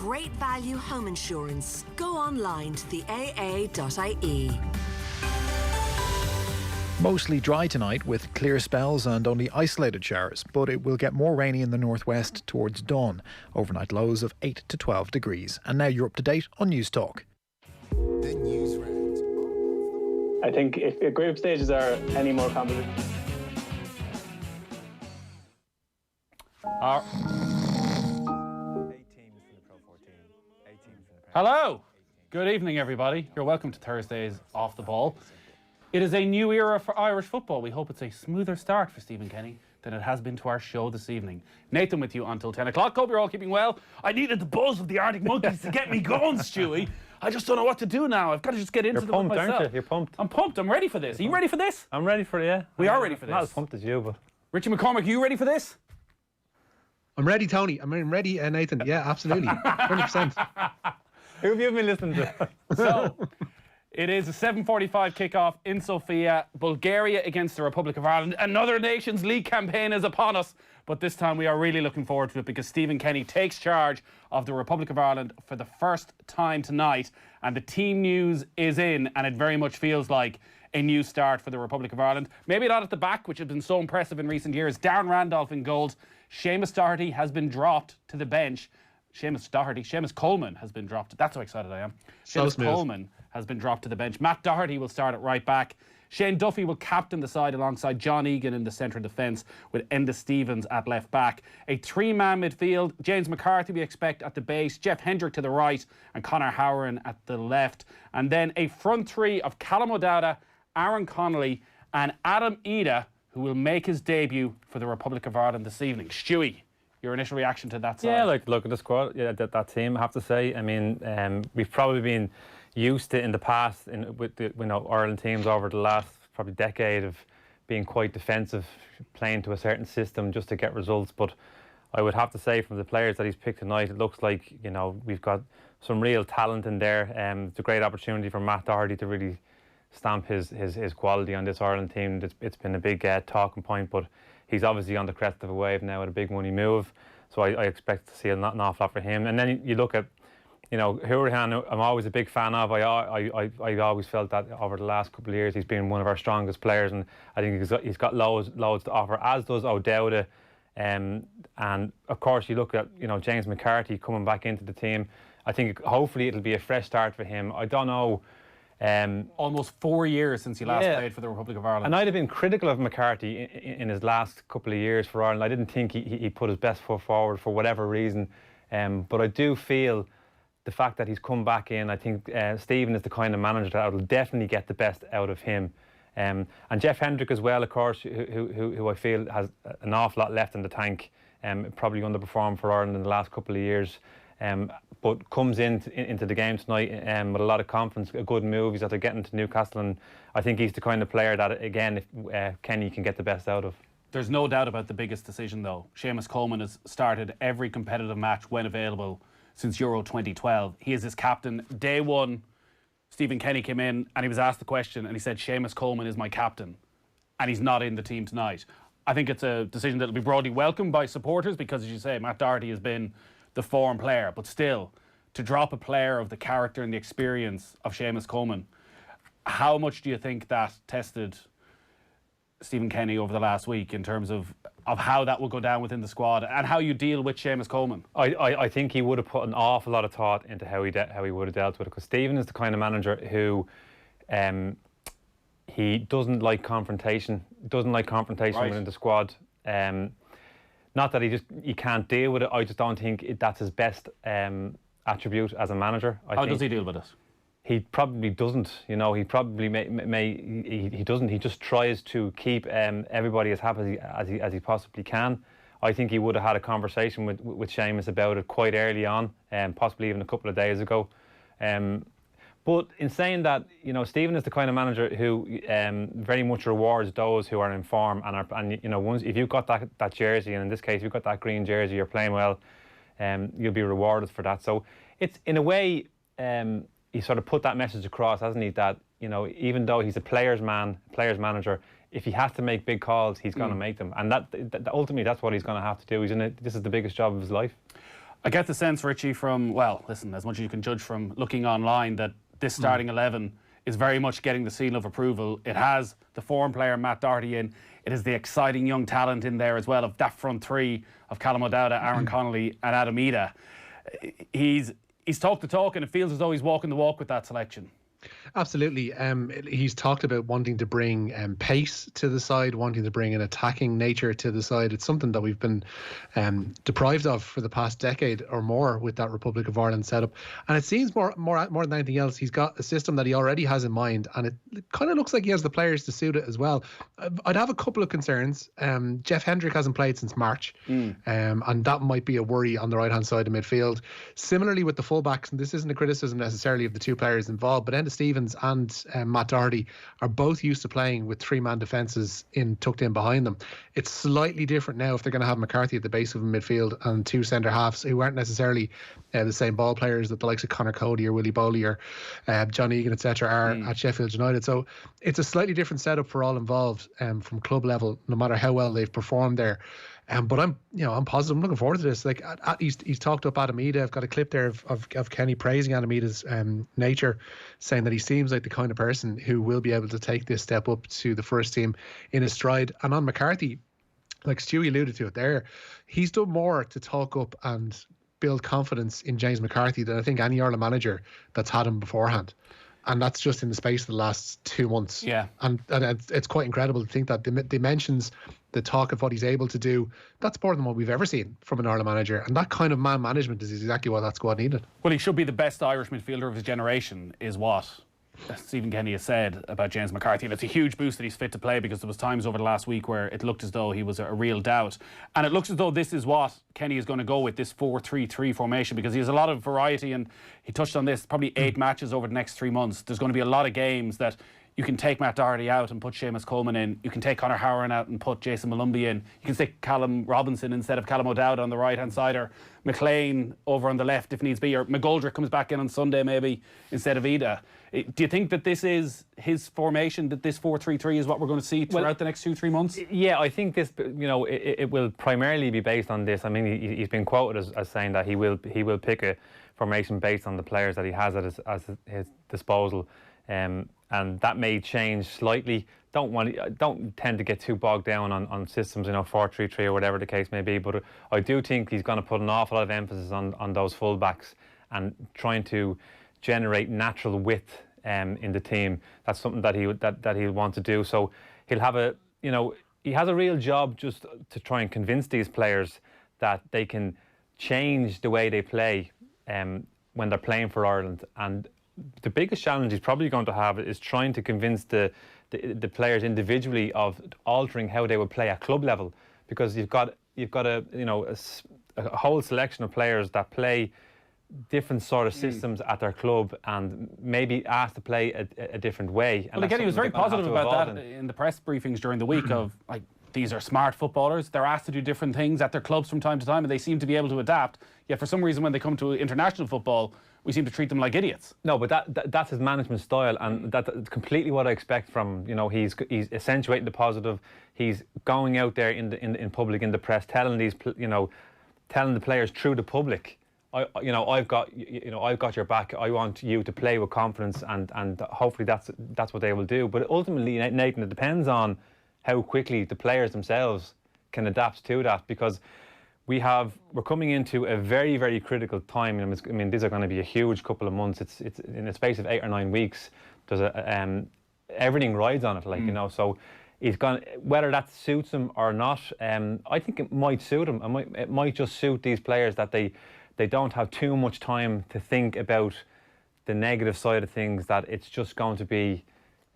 great value home insurance. Go online to theaa.ie. Mostly dry tonight with clear spells and only isolated showers, but it will get more rainy in the northwest towards dawn. Overnight lows of 8 to 12 degrees. And now you're up to date on News Talk. The Newsround. I think if group stages are any more complicated. Hello, good evening everybody. You're welcome to Thursday's Off the Ball. It is a new era for Irish football. We hope it's a smoother start for Stephen Kenny than it has been to our show this evening. Nathan with you until 10 o'clock. Hope you're all keeping well. I needed the buzz of the Arctic Monkeys to get me going, Stewie. I just don't know what to do now. I've got to just get into them myself. You're pumped, aren't you? You're pumped. I'm pumped. I'm ready for this. Are you ready for this? I'm ready for it, yeah. We are ready for this. Not as pumped as you, but... Richie McCormack, are you ready for this? I'm ready, Tony. I'm ready, Nathan. Yeah, absolutely. 100%. Who have you been listening to? So, it is a 7:45 kickoff in Sofia. Bulgaria against the Republic of Ireland. Another Nations League campaign is upon us. But this time we are really looking forward to it because Stephen Kenny takes charge of the Republic of Ireland for the first time tonight. And the team news is in, and it very much feels like a new start for the Republic of Ireland. Maybe not at the back, which has been so impressive in recent years. Darren Randolph in goals. Seamus Doherty has been dropped to the bench. Seamus Coleman has been dropped. That's how excited I am. Seamus Coleman has been dropped to the bench. Matt Doherty will start at right back. Shane Duffy will captain the side alongside John Egan in the centre of defence with Enda Stevens at left back. A three-man midfield. James McCarthy we expect at the base. Jeff Hendrick to the right and Conor Howran at the left. And then a front three of Callum O'Dowda, Aaron Connolly and Adam Ida, who will make his debut for the Republic of Ireland this evening. Stewie, your initial reaction to that side? Yeah, look at the squad, that team, I have to say. I mean, we've probably been used to in the past with the Ireland teams over the last probably decade of being quite defensive, playing to a certain system just to get results. But I would have to say from the players that he's picked tonight, it looks like, we've got some real talent in there. It's a great opportunity for Matt Doherty to really stamp his quality on this Ireland team. It's been a big talking point, but he's obviously on the crest of a wave now with a big money move. So I expect to see an awful lot for him. And then you look at, Hourihan, I'm always a big fan of. I always felt that over the last couple of years he's been one of our strongest players, and I think he's got loads to offer, as does O'Dowda. And of course you look at James McCarthy coming back into the team. I think hopefully it'll be a fresh start for him. I don't know. Almost 4 years since he last played for the Republic of Ireland. And I'd have been critical of McCarthy in his last couple of years for Ireland. I didn't think he put his best foot forward for whatever reason. But I do feel the fact that he's come back in, I think Stephen is the kind of manager that will definitely get the best out of him. And Jeff Hendrick as well, of course, who I feel has an awful lot left in the tank. Probably underperformed for Ireland in the last couple of years. But comes into the game tonight with a lot of confidence, a good move. He's after getting to Newcastle, and I think he's the kind of player that, again, if Kenny can get the best out of. There's no doubt about the biggest decision, though. Seamus Coleman has started every competitive match when available since Euro 2012. He is his captain. Day one, Stephen Kenny came in and he was asked the question and he said, Seamus Coleman is my captain, and he's not in the team tonight. I think it's a decision that will be broadly welcomed by supporters because, as you say, Matt Doherty has been the form player, but still, to drop a player of the character and the experience of Seamus Coleman, how much do you think that tested Stephen Kenny over the last week in terms of how that will go down within the squad and how you deal with Seamus Coleman? I think he would have put an awful lot of thought into how he would have dealt with it, because Stephen is the kind of manager who he doesn't like confrontation. Right. Within the squad. Not that he can't deal with it. I just don't think that's his best attribute as a manager. How does he deal with it? He probably doesn't. He probably he doesn't. He just tries to keep everybody as happy as he possibly can. I think he would have had a conversation with Seamus about it quite early on, possibly even a couple of days ago. But in saying that, Stephen is the kind of manager who very much rewards those who are in form and once if you've got that jersey, and in this case you've got that green jersey, you're playing well, you'll be rewarded for that. So it's in a way he sort of put that message across, hasn't he? That even though he's a players manager, if he has to make big calls, he's going to make them, and that ultimately that's what he's going to have to do. This is the biggest job of his life. I get the sense, Richie, from, well, listen, as much as you can judge from looking online, that this starting 11 is very much getting the seal of approval. It has the form player Matt Doherty in. It is the exciting young talent in there as well of that front three of Callum O'Dowda, Aaron Connolly and Adam Ida. He's talked the talk, and it feels as though he's walking the walk with that selection. Absolutely. He's talked about wanting to bring pace to the side, wanting to bring an attacking nature to the side. It's something that we've been deprived of for the past decade or more with that Republic of Ireland setup. And it seems more than anything else, he's got a system that he already has in mind, and it kind of looks like he has the players to suit it as well. I'd have a couple of concerns. Jeff Hendrick hasn't played since March, and that might be a worry on the right-hand side of midfield. Similarly with the fullbacks, and this isn't a criticism necessarily of the two players involved, but Enda Stevens and Matt Doherty are both used to playing with three-man defences tucked in behind them. It's slightly different now if they're going to have McCarthy at the base of midfield and two centre halves who aren't necessarily the same ball players that the likes of Conor Cody or Willie Bowley or John Egan, etc. are at Sheffield United. So it's a slightly different setup for all involved from club level, no matter how well they've performed there. But I'm positive. I'm looking forward to this. Like he's talked up Adam Ida. I've got a clip there of Kenny praising Adam Ida's nature, saying that he seems like the kind of person who will be able to take this step up to the first team in his stride. And on McCarthy, like Stuey alluded to it there, he's done more to talk up and build confidence in James McCarthy than I think any Ireland manager that's had him beforehand. And that's just in the space of the last 2 months. Yeah. And it's quite incredible to think that the dimensions, the talk of what he's able to do, that's more than what we've ever seen from an Ireland manager. And that kind of man management is exactly what that squad needed. Well, he should be the best Irish midfielder of his generation, is what Stephen Kenny has said about James McCarthy. And it's a huge boost that he's fit to play, because there was times over the last week where it looked as though he was a real doubt. And it looks as though this is what Kenny is going to go with, this 4-3-3 formation, because he has a lot of variety, and he touched on this, probably 8 matches over the next 3 months. There's going to be a lot of games that you can take Matt Doherty out and put Seamus Coleman in. You can take Conor Howeran out and put Jason Malumbi in. You can stick Callum Robinson instead of Callum O'Dowd on the right-hand side, or McLean over on the left if needs be, or McGoldrick comes back in on Sunday maybe instead of Ida. Do you think that this is his formation, that this 4-3-3 is what we're going to see throughout the next 2-3 months? Yeah, I think this, it will primarily be based on this. I mean, he's been quoted as saying that he will pick a formation based on the players that he has at his disposal. And that may change slightly. Don't tend to get too bogged down on systems, 4-3-3 or whatever the case may be. But I do think he's going to put an awful lot of emphasis on those fullbacks and trying to generate natural width in the team. That's something that he'll want to do. So he'll have he has a real job just to try and convince these players that they can change the way they play when they're playing for Ireland. And the biggest challenge he's probably going to have is trying to convince the players individually of altering how they would play at club level, because you've got a whole selection of players that play different sort of systems at their club and maybe asked to play a different way. Well, again, he was very positive about that in the press briefings during the week of, like, these are smart footballers. They're asked to do different things at their clubs from time to time, and they seem to be able to adapt. Yet for some reason, when they come to international football, we seem to treat them like idiots. No, but that's his management style, and that's completely what I expect from him. He's accentuating the positive. He's going out there in public, in the press, telling the players through the public, I've got your back. I want you to play with confidence, and hopefully that's what they will do. But ultimately, Nathan, it depends on how quickly the players themselves can adapt to that, because we're coming into a very, very critical time. I mean, these are going to be a huge couple of months. It's in the space of 8 or 9 weeks. There's everything rides on it, So he's gone. Whether that suits him or not, I think it might suit him. It might just suit these players that they don't have too much time to think about the negative side of things. That it's just going to be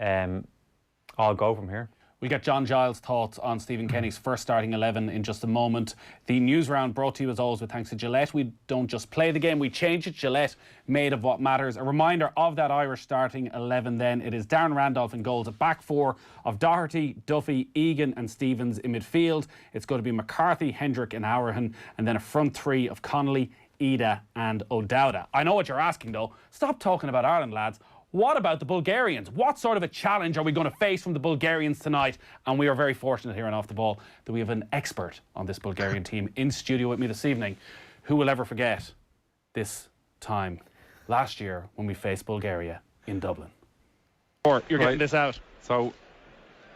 all go from here. We'll get John Giles' thoughts on Stephen Kenny's first starting 11 in just a moment. The news round brought to you as always with thanks to Gillette. We don't just play the game, we change it. Gillette, made of what matters. A reminder of that Irish starting 11 then. It is Darren Randolph in goals, a back four of Doherty, Duffy, Egan and Stevens in midfield. It's going to be McCarthy, Hendrick and Howeran, and then a front three of Connolly, Ida and O'Dowda. I know what you're asking though. Stop talking about Ireland, lads. What about the Bulgarians? What sort of a challenge are we going to face from the Bulgarians tonight? And we are very fortunate here on Off the Ball that we have an expert on this Bulgarian team in studio with me this evening, who will ever forget this time last year when we faced Bulgaria in Dublin? Or you're getting this out. So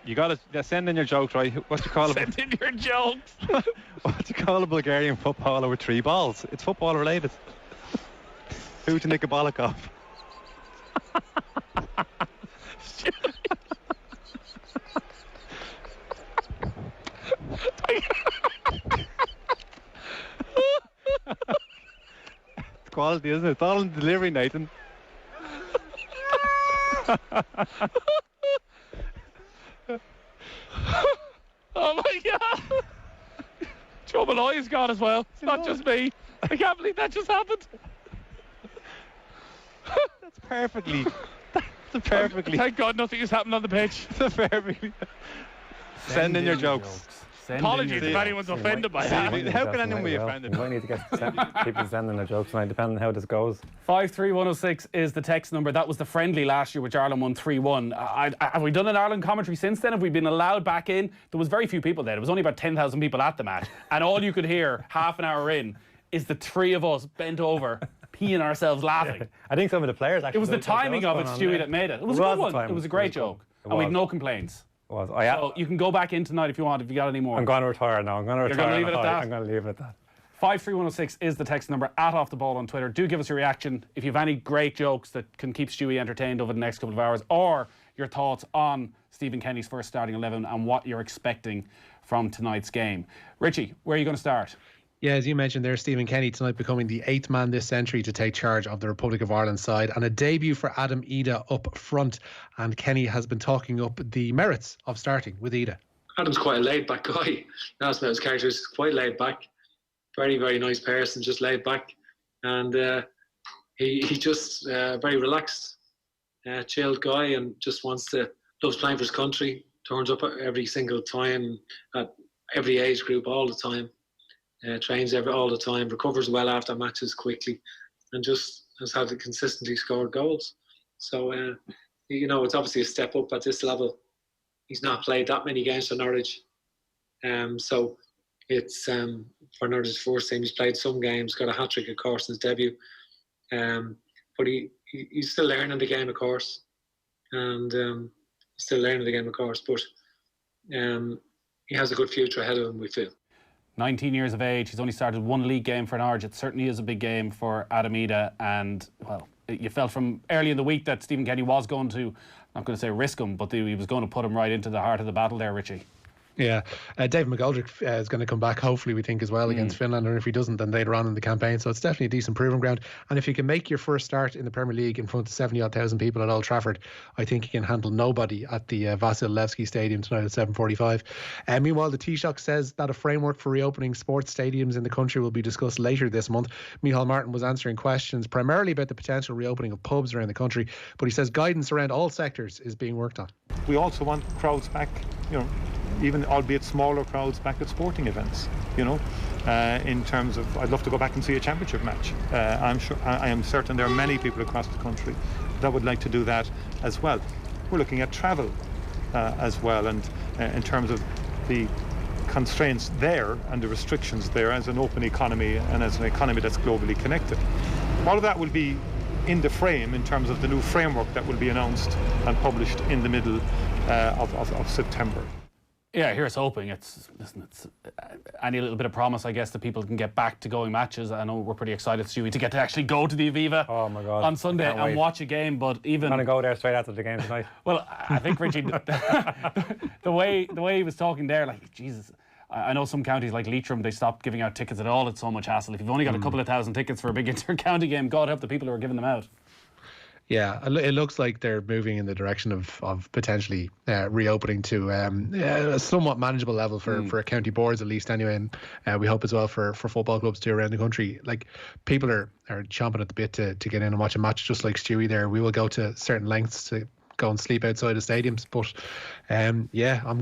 you got to send in your jokes, right? What do you call Send in your jokes. What do you call a Bulgarian footballer with 3 balls? It's football related. Who to nick a bollock off? It's quality, isn't it? It's all in delivery, Nathan. Oh my God! Joe Malloy is gone as well. It's not just me. I can't believe that just happened. That's perfectly. That's perfectly. Thank God nothing has happened on the pitch. That's perfectly. Send in your jokes. Apologies if anyone's offended by that. How can anyone be offended? We might need to get people sending their jokes tonight, depending on how this goes. 53106 is the text number. That was the friendly last year, which Ireland won 3-1. Have we done an Ireland commentary since then? Have we been allowed back in? There was very few people there. There was only about 10,000 people at the match. And all you could hear half an hour in is the three of us bent over, peeing ourselves laughing. I think some of the players actually... It was the timing of it, Stewie, that made it. It was a good one. It was a great joke. And we had no complaints. So you can go back in tonight if you want, if you got any more. I'm going to retire now. I'm going to retire. You're going to leave it at that? I'm going to leave it at that. 53106 is the text number, at Off the Ball on Twitter. Do give us your reaction if you have any great jokes that can keep Stewie entertained over the next couple of hours, or your thoughts on Stephen Kenny's first starting 11 and what you're expecting from tonight's game. Richie, where are you going to start? Yeah, as you mentioned there, Stephen Kenny tonight becoming the 8th man this century to take charge of the Republic of Ireland side, and a debut for Adam Ida up front. And Kenny has been talking up the merits of starting with Ida. Adam's quite a laid-back guy. That's about his character. He's quite laid back. Very, very nice person, just laid back. And he just very relaxed, chilled guy, and just loves playing for his country. Turns up every single time, at every age group, all the time. Trains all the time, recovers well after matches quickly, and just has had to consistently score goals. So, it's obviously a step up at this level. He's not played that many games for Norwich. So it's for Norwich's first team. He's played some games, got a hat-trick, of course, in his debut. But he's still learning the game, of course. And But he has a good future ahead of him, we feel. 19 years of age, he's only started one league game for Norwich. It certainly is a big game for Adam Ida, and well, you felt from early in the week that Stephen Kenny was going to, I'm not going to say risk him, but he was going to put him right into the heart of the battle there, Richie. Yeah, David McGoldrick is going to come back, hopefully, we think, as well against Finland, and if he doesn't, then later on in the campaign. So it's definitely a decent proving ground. And if you can make your first start in the Premier League in front of 70,000 people at Old Trafford, I think you can handle nobody at the Vasil Stadium tonight at 7:45. Meanwhile, the Taoiseach says that a framework for reopening sports stadiums in the country will be discussed later this month. Micheál Martin was answering questions primarily about the potential reopening of pubs around the country, but he says guidance around all sectors is being worked on. We also want crowds back, even albeit smaller crowds back at sporting events, in terms of, I'd love to go back and see a championship match. I am certain there are many people across the country that would like to do that as well. We're looking at travel as well, and in terms of the constraints there and the restrictions there as an open economy and as an economy that's globally connected. All of that will be in the frame in terms of the new framework that will be announced and published in the middle of September. Yeah, here's hoping. It's any little bit of promise, I guess, that people can get back to going matches. I know we're pretty excited, Stewie, to get to actually go to the Aviva on Sunday and watch a game. But even I'm going to go there straight after the game tonight. Well, I think Richie, the way he was talking there, like Jesus. I know some counties like Leitrim, they stopped giving out tickets at all. It's so much hassle. If you've only got a couple of thousand tickets for a big inter-county game, God help the people who are giving them out. Yeah, it looks like they're moving in the direction of potentially reopening to a somewhat manageable level for county boards, at least anyway, and we hope as well for football clubs too around the country. Like, people are chomping at the bit to get in and watch a match, just like Stewie there. We will go to certain lengths to go and sleep outside the stadiums, but I'm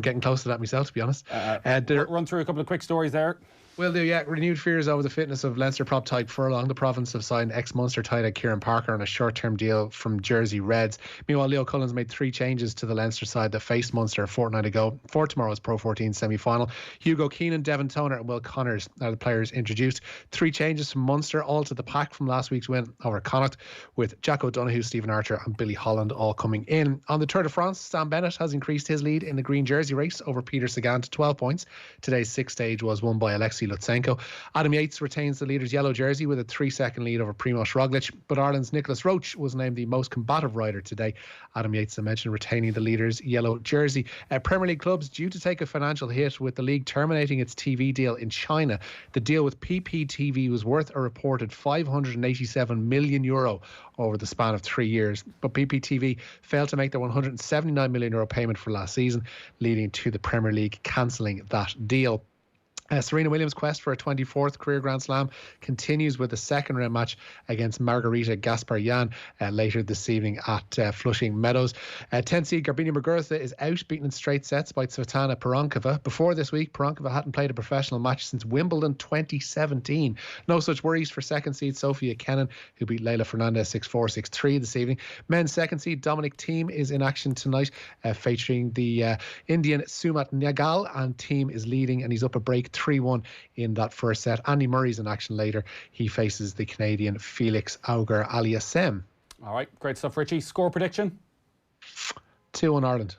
getting close to that myself, to be honest. Run through a couple of quick stories there. Will do, yeah. Renewed fears over the fitness of Leinster prop type Furlong. The province have signed ex-Munster tight end Kieran Parker on a short-term deal from Jersey Reds. Meanwhile, Leo Cullen's made 3 changes to the Leinster side that faced Munster a fortnight ago for tomorrow's Pro 14 semi-final. Hugo Keenan, Devon Toner and Will Connors are the players introduced. 3 changes from Munster, all to the pack from last week's win over Connacht, with Jack O'Donoghue, Stephen Archer and Billy Holland all coming in. On the Tour de France, Stan Bennett has increased his lead in the green jersey race over Peter Sagan to 12 points. Today's 6th stage was won by Alexei Lutsenko. Adam Yates retains the leader's yellow jersey with a 3-second lead over Primoz Roglic, but Ireland's Nicholas Roach was named the most combative rider today. Adam Yates, I mentioned, retaining the leader's yellow jersey. Premier League clubs due to take a financial hit with the league terminating its TV deal in China. The deal with PPTV was worth a reported €587 million over the span of 3 years, but PPTV failed to make their €179 million payment for last season, leading to the Premier League cancelling that deal. Serena Williams' quest for a 24th career Grand Slam continues with a second round match against Margarita Gasparyan later this evening at Flushing Meadows. 10th seed Garbina Muguruza is out, beaten in straight sets by Svetlana Perankova. Before this week, Perankova hadn't played a professional match since Wimbledon 2017. No such worries for second seed Sofia Kenin, who beat Leila Fernandez 6-4, 6-3 this evening. Men's second seed Dominic Thiem is in action tonight, featuring the Indian Sumat Nagal, and Thiem is leading and he's up a break 3-1 in that first set. Andy Murray's in action later. He faces the Canadian Felix Auger-Aliassime. All right, great stuff, Richie. Score prediction? 2-1 Ireland.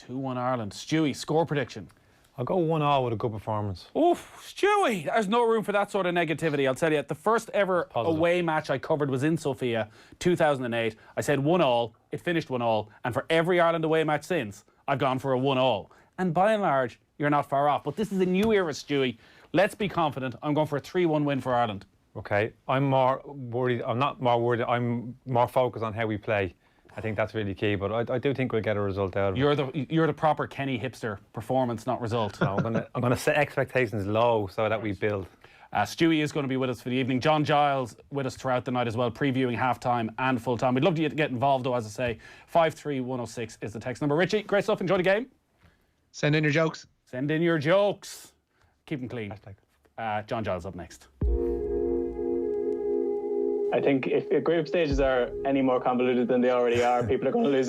2-1 Ireland. Stewie, score prediction? I'll go 1-1 with a good performance. Oof, Stewie, there's no room for that sort of negativity. I'll tell you, the first ever away match I covered was in Sofia, 2008. I said 1-1, it finished 1-1, and for every Ireland away match since, I've gone for a 1-1. And by and large, you're not far off. But this is a new era, Stewie. Let's be confident. I'm going for a 3-1 win for Ireland. Okay, I'm more worried. I'm not more worried. I'm more focused on how we play. I think that's really key. But I do think we'll get a result out of it. You're the proper Kenny hipster. Performance, not result. No, I'm gonna set expectations low so that we build. Stewie is going to be with us for the evening. John Giles with us throughout the night as well, previewing half-time and full-time. We'd love to get involved, though, as I say. 53106 is the text number. Richie, great stuff. Enjoy the game. Send in your jokes. Send in your jokes. Keep them clean. John Giles up next. I think if group stages are any more convoluted than they already are, people are going to lose